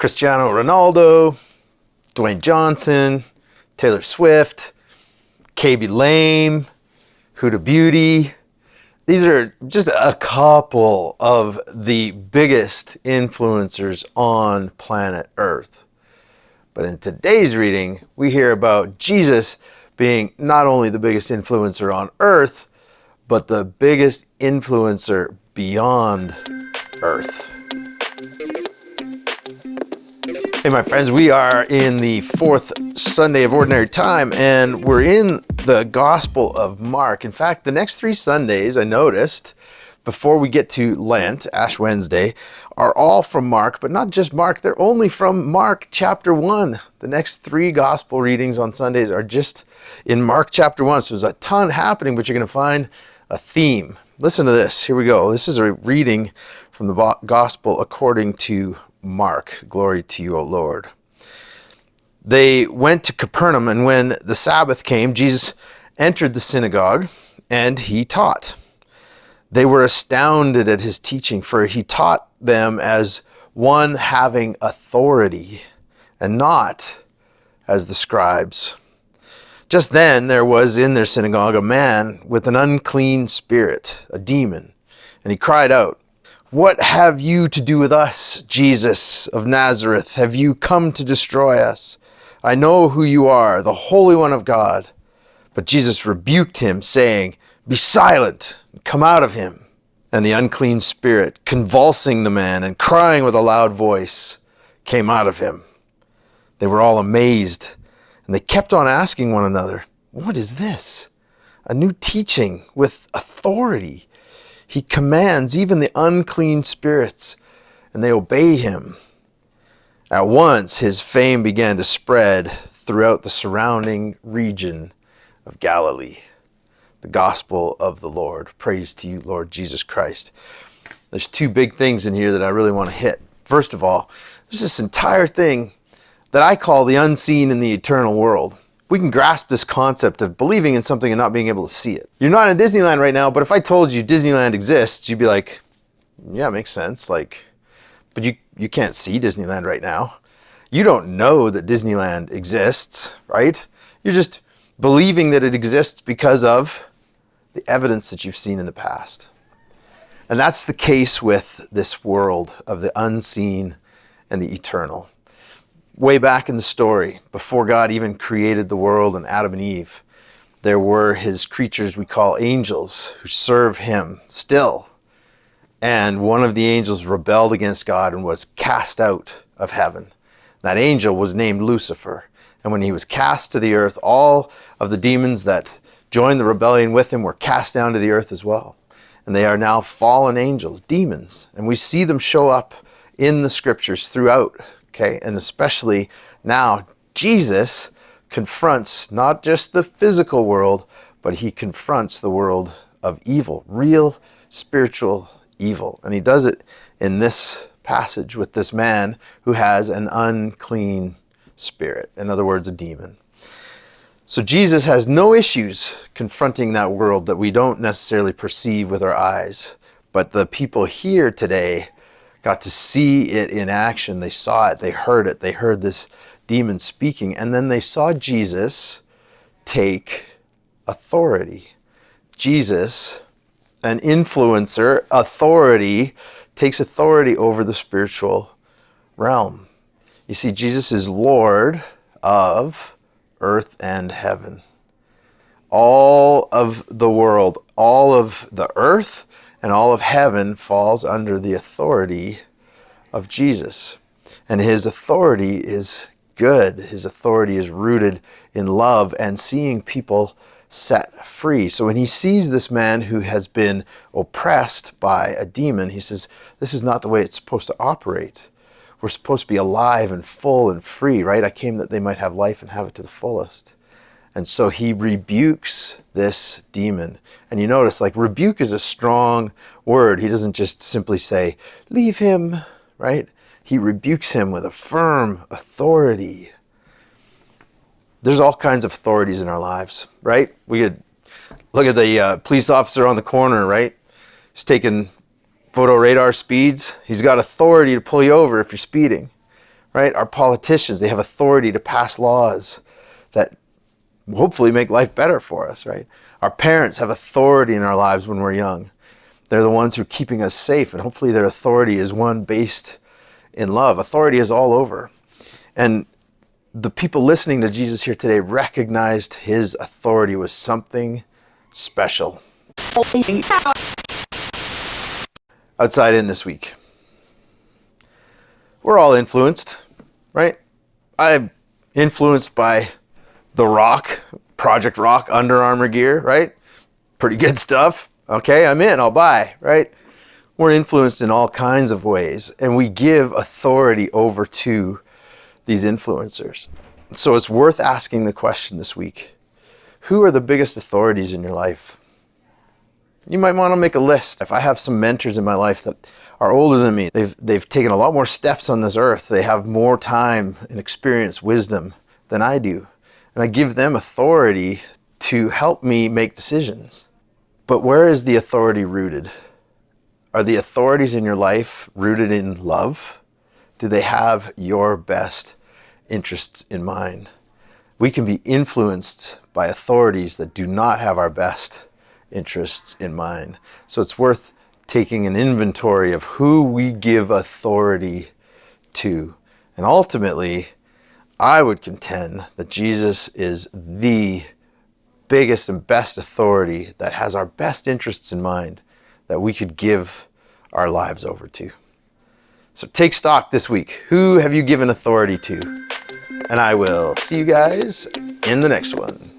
Cristiano Ronaldo, Dwayne Johnson, Taylor Swift, KB Lame, Huda Beauty. These are just a couple of the biggest influencers on planet Earth. But in today's reading, we hear about Jesus being not only the biggest influencer on Earth, but the biggest influencer beyond Earth. Hey, my friends, we are in the fourth Sunday of Ordinary Time, and we're in the Gospel of Mark. In fact, the next 3 Sundays, I noticed, before we get to Lent, Ash Wednesday, are all from Mark, but not just Mark. They're only from Mark chapter 1. The next 3 Gospel readings on Sundays are just in Mark chapter 1. So there's a ton happening, but you're going to find a theme. Listen to this. Here we go. This is a reading from the Gospel according to Mark. Glory to you, O Lord. They went to Capernaum, and when the Sabbath came, Jesus entered the synagogue, and he taught. They were astounded at his teaching, for he taught them as one having authority, and not as the scribes. Just then there was in their synagogue a man with an unclean spirit, a demon, and he cried out, "What have you to do with us, Jesus of Nazareth? Have you come to destroy us? I know who you are, the Holy One of God." But Jesus rebuked him, saying, "Be silent, and come out of him." And the unclean spirit, convulsing the man and crying with a loud voice, came out of him. They were all amazed, and they kept on asking one another, "What is this? A new teaching with authority. He commands even the unclean spirits, and they obey him." At once his fame began to spread throughout the surrounding region of Galilee. The Gospel of the Lord. Praise to you, Lord Jesus Christ. There's 2 big things in here that I really want to hit. First of all, there's this entire thing that I call the unseen and the eternal world. We can grasp this concept of believing in something and not being able to see it. You're not in Disneyland right now, but if I told you Disneyland exists, you'd be like, yeah, it makes sense. But you can't see Disneyland right now. You don't know that Disneyland exists, right? You're just believing that it exists because of the evidence that you've seen in the past. And that's the case with this world of the unseen and the eternal. Way back in the story, before God even created the world and Adam and Eve, there were his creatures we call angels who serve him still. And one of the angels rebelled against God and was cast out of heaven. That angel was named Lucifer. And when he was cast to the earth, all of the demons that joined the rebellion with him were cast down to the earth as well. And they are now fallen angels, demons. And we see them show up in the scriptures throughout. Okay, and especially now, Jesus confronts not just the physical world, but he confronts the world of evil, real spiritual evil. And he does it in this passage with this man who has an unclean spirit. In other words, a demon. So Jesus has no issues confronting that world that we don't necessarily perceive with our eyes. But the people here today got to see it in action. They saw it, they heard it, they heard this demon speaking, and then they saw Jesus take authority. Jesus, an influencer, authority, takes authority over the spiritual realm. You see, Jesus is Lord of earth and heaven. All of the world, all of the earth, and all of heaven falls under the authority of Jesus. And his authority is good. His authority is rooted in love and seeing people set free. So when he sees this man who has been oppressed by a demon, he says, this is not the way it's supposed to operate. We're supposed to be alive and full and free, right? I came that they might have life and have it to the fullest. And so he rebukes this demon. And you notice, rebuke is a strong word. He doesn't just simply say, leave him, right? He rebukes him with a firm authority. There's all kinds of authorities in our lives, right? We could look at the police officer on the corner, right? He's taking photo radar speeds. He's got authority to pull you over if you're speeding, right? Our politicians, they have authority to pass laws that hopefully make life better for us, right? Our parents have authority in our lives when we're young. They're the ones who are keeping us safe, and hopefully their authority is one based in love. Authority is all over. And the people listening to Jesus here today recognized his authority was something special. Outside in this week. We're all influenced, right? I'm influenced by The Rock, Project Rock Under Armour gear, right? Pretty good stuff. Okay, I'm in, I'll buy, right? We're influenced in all kinds of ways, and we give authority over to these influencers. So it's worth asking the question this week, who are the biggest authorities in your life? You might want to make a list. If I have some mentors in my life that are older than me, they've taken a lot more steps on this earth. They have more time and experience, wisdom than I do. And I give them authority to help me make decisions. But where is the authority rooted? Are the authorities in your life rooted in love? Do they have your best interests in mind? We can be influenced by authorities that do not have our best interests in mind. So it's worth taking an inventory of who we give authority to. And ultimately, I would contend that Jesus is the biggest and best authority that has our best interests in mind that we could give our lives over to. So take stock this week. Who have you given authority to? And I will see you guys in the next one.